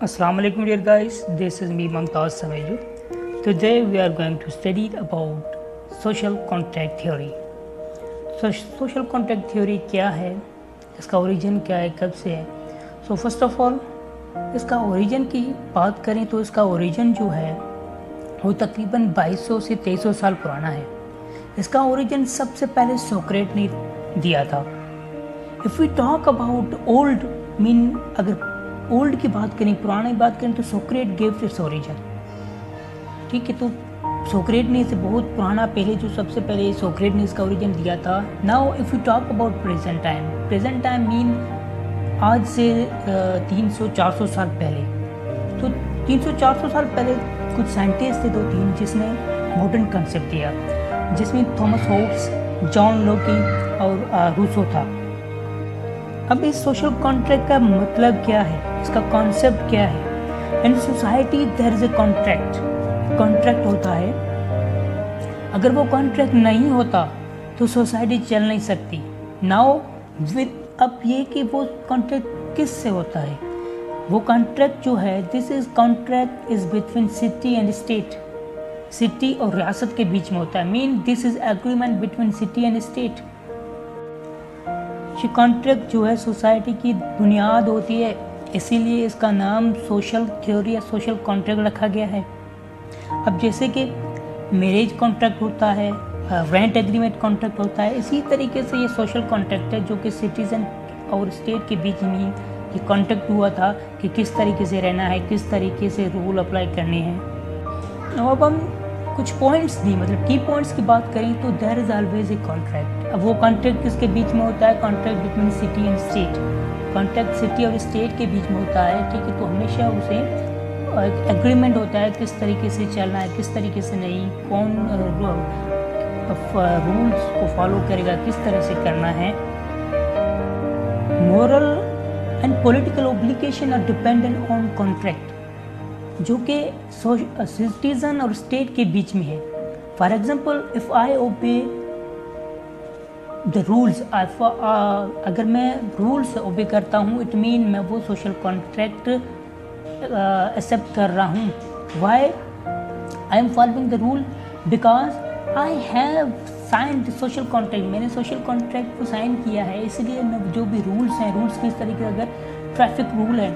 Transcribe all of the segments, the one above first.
Assalamu alaikum dear guys, this is me Mumtaz Sameju. Today we are going to study about social contract theory. Social contract theory क्या है, इसका origin क्या है, कब से है. So first of all इसका ओरिजिन की बात करें तो इसका ओरिजिन जो है वो तकरीबन 2200 से 2300 साल पुराना है. इसका ओरिजिन सबसे पहले सोक्रेट ने दिया था. If we talk about old mean अगर ओल्ड की बात करें, पुराने की बात करें तो सोक्रेट गेव इट्स ओरिजिन. ठीक है, तो सोक्रेट ने इसे बहुत पुराना पहले जो सबसे पहले सोक्रेट ने इसका ओरिजिन दिया था. Now if you talk about present time mean आज से 300-400 साल पहले. तो 300-400 साल पहले कुछ साइंटिस्ट थे 2-3 जिसने मॉडर्न कंसेप्ट दिया, जिसमें थॉमस होब्स, जॉन लोकी और रूसो था. अब इस सोशल कॉन्ट्रैक्ट का मतलब क्या है, इसका कॉन्सेप्ट क्या है. In society there is a contract होता है. अगर वो कॉन्ट्रैक्ट नहीं होता तो सोसाइटी चल नहीं सकती. नाउ विद अब ये कि वो कॉन्ट्रैक्ट किस से होता है. वो कॉन्ट्रैक्ट जो है this is contract is between city and state. City और रियासत के बीच में होता है. Mean this is agreement between city and state. ये कॉन्ट्रैक्ट जो है सोसाइटी की बुनियाद होती है, इसीलिए इसका नाम सोशल थ्योरी या सोशल कॉन्ट्रैक्ट रखा गया है. अब जैसे कि मैरिज कॉन्ट्रैक्ट होता है, रेंट एग्रीमेंट कॉन्ट्रैक्ट होता है, इसी तरीके से ये सोशल कॉन्ट्रैक्ट है जो कि सिटीज़न और स्टेट के बीच में ये कॉन्ट्रैक्ट हुआ था कि किस तरीके से रहना है, किस तरीके से रूल अप्लाई करने हैं. अब हम कुछ पॉइंट्स दी, मतलब की पॉइंट्स की बात करें तो there is always a contract. अब वो कॉन्ट्रैक्ट किसके बीच में होता है, contract between city and state. Contract city और स्टेट के बीच में होता है. ठीक है, तो हमेशा उसे एक एग्रीमेंट होता है किस तरीके से चलना है, किस तरीके से नहीं, कौन रूल्स को फॉलो करेगा, किस तरह से करना है. Moral and political obligation are dependent on contract, जो कि सिटीज़न और स्टेट के बीच में है. For example if I obey the rules, अगर मैं रूल्स ओबे करता हूँ इट मीन मैं वो सोशल कॉन्ट्रैक्ट एक्सेप्ट कर रहा हूँ. Why I am following the rule because I have sign the social contract. मैंने सोशल कॉन्ट्रैक्ट को साइन किया है, इसलिए मैं जो भी रूल्स हैं, रूल्स किस तरीके से, अगर ट्रैफिक रूल है,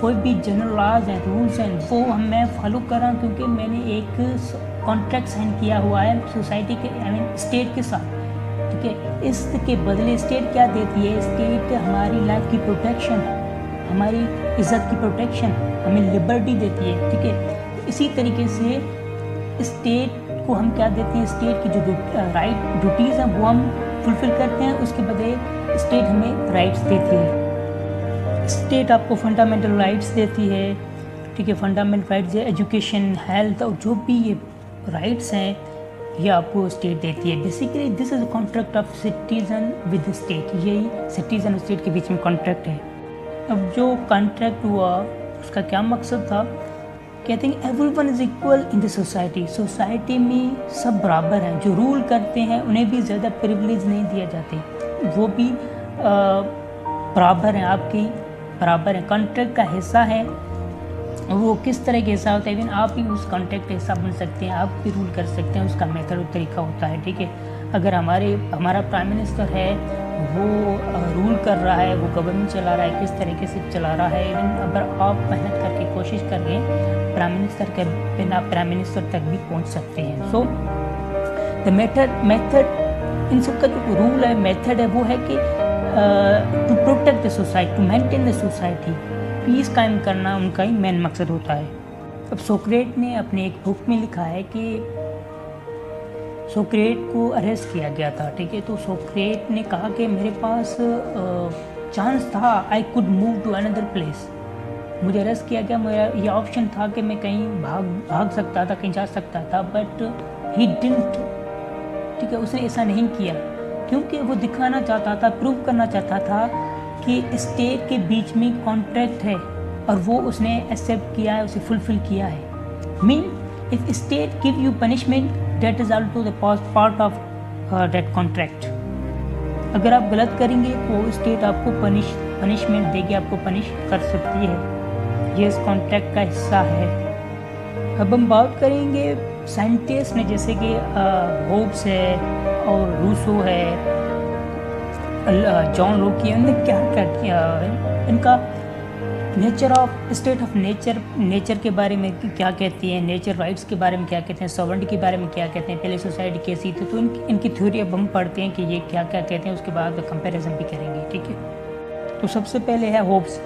कोई भी जनरल लॉज हैं, रूल्स हैं, वो मैं फॉलो कर रहा हूँ क्योंकि मैंने एक कॉन्ट्रैक्ट साइन किया हुआ है सोसाइटी के आई मीन स्टेट के साथ. ठीक है, इसके बदले स्टेट क्या देती है, स्टेट हमारी लाइफ की प्रोटेक्शन, हमारी इज़्ज़त की प्रोटेक्शन, हमें लिबर्टी देती है. ठीक है, इसी तरीके से स्टेट को हम क्या देती है, स्टेट की जो राइट ड्यूटीज़ हैं वो हम फुलफ़िल करते हैं, उसके बदले स्टेट हमें राइट्स देती है. स्टेट आपको फंडामेंटल राइट्स देती है. ठीक है, फंडामेंटल राइट्स है एजुकेशन, हेल्थ और जो भी ये राइट्स हैं ये आपको स्टेट देती है. Basically this is a contract of citizen with state. यही सिटीज़न और स्टेट के बीच में कॉन्ट्रैक्ट है. अब जो कॉन्ट्रैक्ट हुआ उसका क्या मकसद था, कहते हैं everyone is equal in the society. Society में सब बराबर हैं. जो रूल करते हैं उन्हें भी ज़्यादा प्रिविलेज नहीं दिया जाते, वो भी बराबर हैं, आपकी बराबर है. कॉन्ट्रैक्ट का हिस्सा है, वो किस तरह का हिस्सा होता है, इवन आप भी उस कॉन्ट्रैक्ट का हिस्सा बन सकते हैं, आप भी रूल कर सकते हैं. उसका मेथड और तरीका होता है. ठीक है, अगर हमारा प्राइम मिनिस्टर है, वो रूल कर रहा है, वो गवर्नमेंट चला रहा है, किस तरीके से चला रहा है, इवन अगर आप मेहनत करके कोशिश कर रहे हैं प्राइम मिनिस्टर के बिना प्राइम मिनिस्टर तक भी पहुंच सकते हैं. सो द मेथड इन सब का जो रूल है, मेथड है, वो है कि to protect the society, to maintain the society, peace कायम करना उनका ही मेन मकसद होता है. अब सोक्रेट ने अपने एक बुक में लिखा है कि सोक्रेट को अरेस्ट किया गया था. ठीक है, तो सोक्रेट ने कहा कि मेरे पास चांस था, I could move to another place. मुझे अरेस्ट किया गया, मेरा ये ऑप्शन था कि मैं कहीं भाग सकता था, कहीं जा सकता था, बट ही डिडंट. ठीक है, उसने ऐसा नहीं किया क्योंकि वो दिखाना चाहता था, प्रूव करना चाहता था कि स्टेट के बीच में कॉन्ट्रैक्ट है और वो उसने एक्सेप्ट किया है, उसे फुलफिल किया है. Mean if state give you punishment that is also the part of that contract. अगर आप गलत करेंगे तो स्टेट आपको पनिशमेंट देगी, आपको पनिश कर सकती है. ये इस कॉन्ट्रैक्ट का हिस्सा है। अब हम बात करेंगे साइंटिस्ट ने, जैसे कि होब्स है और रूसो है, जॉन लोकी है, उन्होंने क्या क्या किया, इनका nature of state of nature के बारे में क्या कहती है, नेचर राइट्स के बारे में क्या कहते हैं, सॉवरेंटी के बारे में क्या कहते हैं, पहले सोसाइटी कैसी थी, तो इनकी थ्योरी अब हम पढ़ते हैं कि ये क्या क्या कहते हैं, उसके बाद कंपैरिजन भी करेंगे। ठीक है, तो सबसे पहले है होब्स।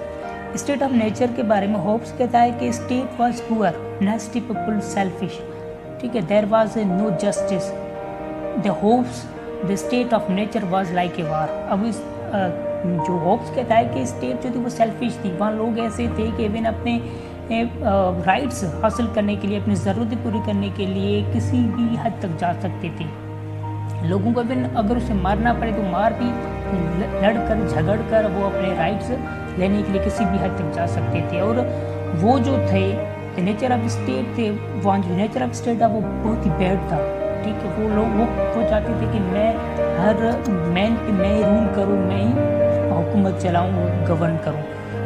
स्टेट ऑफ नेचर के बारे में होब्स कहता है कि state was poor, nasty people, selfish. ठीक है, there was no justice, the Hobbes the state of nature was like a war. अब इस जो होब्स कहता है कि स्टेट जो थी वो सेल्फिश थी, वहाँ लोग ऐसे थे कि इवन अपने राइट्स हासिल करने के लिए, अपनी ज़रूरतें पूरी करने के लिए किसी भी हद तक जा सकते थे। लोगों को इवन अगर उसे मारना पड़े तो मार भी, लड़ कर झगड़ कर वो अपने राइट्स लेने के लिए किसी भी हद तक जा सकते थे। और वो जो थे नेचर ऑफ स्टेट थे, वहाँ जो नेचर ऑफ स्टेट था वो बहुत ही बैड था। ठीक है, वो लोग वो चाहते थे कि मैं हर मैन पे मैं ही रूल करूँ, मैं ही हुकूमत चलाऊँ, गवर्न करूँ।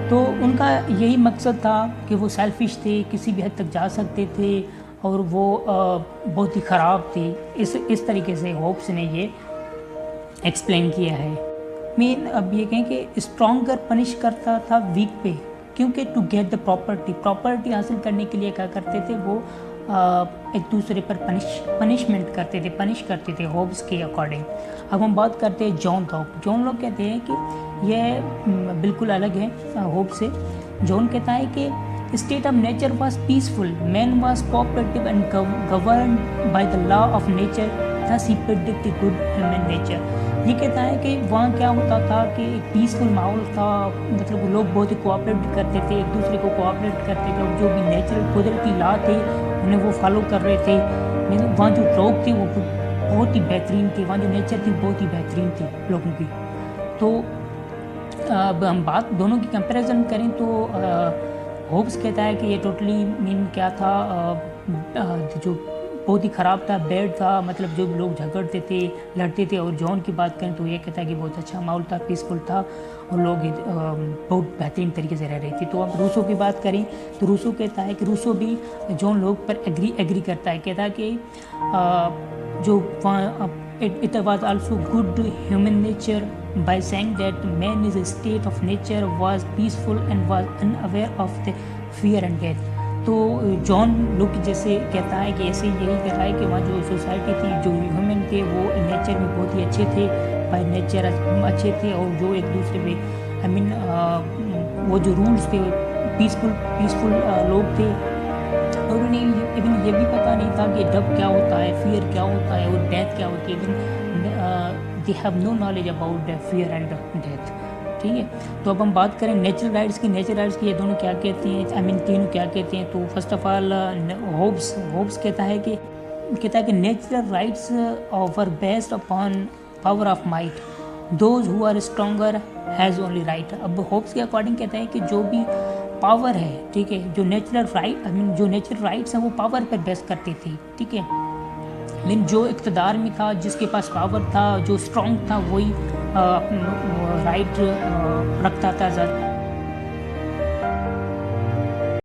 तो उनका यही मकसद था कि वो सेल्फिश थे, किसी भी हद तक जा सकते थे और वो बहुत ही ख़राब थे। इस तरीके से होब्स ने ये एक्सप्लेन किया है। मेन अब ये कहें कि स्ट्रॉन्गर पनिश करता था वीक पे, क्योंकि टू गेट द प्रॉपर्टी हासिल करने के लिए क्या करते थे वो एक दूसरे पर पनिशमेंट करते थे, पनिश करते थे होब्स के अकॉर्डिंग। अब हम बात करते हैं जॉन लोग कहते हैं कि यह बिल्कुल अलग है होब्स से। जॉन कहता है कि state of nature was peaceful, man was cooperative and govern by the law of nature, thus he predict good human nature. ये कहता है कि वहाँ क्या होता था कि एक पीसफुल माहौल था, मतलब लोग बहुत ही कोऑपरेट करते थे, एक दूसरे को कोऑपरेट करते थे और जो भी नेचुरल कुदरती लॉ थे उन्हें वो फॉलो कर रहे थे। वहाँ जो लोग थे वो बहुत ही बेहतरीन थे, वहाँ जो नेचर थी बहुत ही बेहतरीन थी लोगों की। तो अब हम बात दोनों की कंपैरिजन करें तो होब्स कहता है कि ये टोटली मीन क्या था, जो बहुत ही ख़राब था, बैड था, मतलब जो लोग झगड़ते थे, लड़ते थे। और जॉन की बात करें तो ये कहता है कि बहुत अच्छा माहौल था, पीसफुल था और लोग बहुत बेहतरीन तरीके से रह रहे थे। तो अब रूसो की बात करें तो रूसो कहता है कि रूसो भी जॉन लोग पर एग्री करता है, कहता है कि जो it was also good human nature by saying that man is a state of nature, was peaceful and was unaware of the fear and death। तो जॉन लुक जैसे कहता है कि ऐसे यही कह रहा है कि वहाँ जो सोसाइटी थी, जो ह्यूमन थे वो नेचर में बहुत ही अच्छे थे, बाय नेचर अच्छे थे और जो एक दूसरे में वो जो रूल्स थे पीसफुल लोग थे। और उन्हें इवन ये भी पता नहीं था कि डब क्या होता है, फियर क्या होता है और डेथ क्या होती है। Even they have no knowledge about fear and death. ठीक है, तो अब हम बात करें नेचुरल राइट्स की ये दोनों क्या कहते हैं, तीनों क्या कहते हैं। तो फर्स्ट ऑफ ऑल होब्स कहता है कि natural rights were based upon power of might, those who are stronger has only right. अब होब्स के अकॉर्डिंग कहता है कि जो भी पावर है, ठीक है, जो नेचुरल राइट्स हैं वो पावर पर बेस करती थी। ठीक है, लेकिन जो इक़्तिदार में था, जिसके पास पावर था, जो स्ट्रॉन्ग था, वही राइट रखता था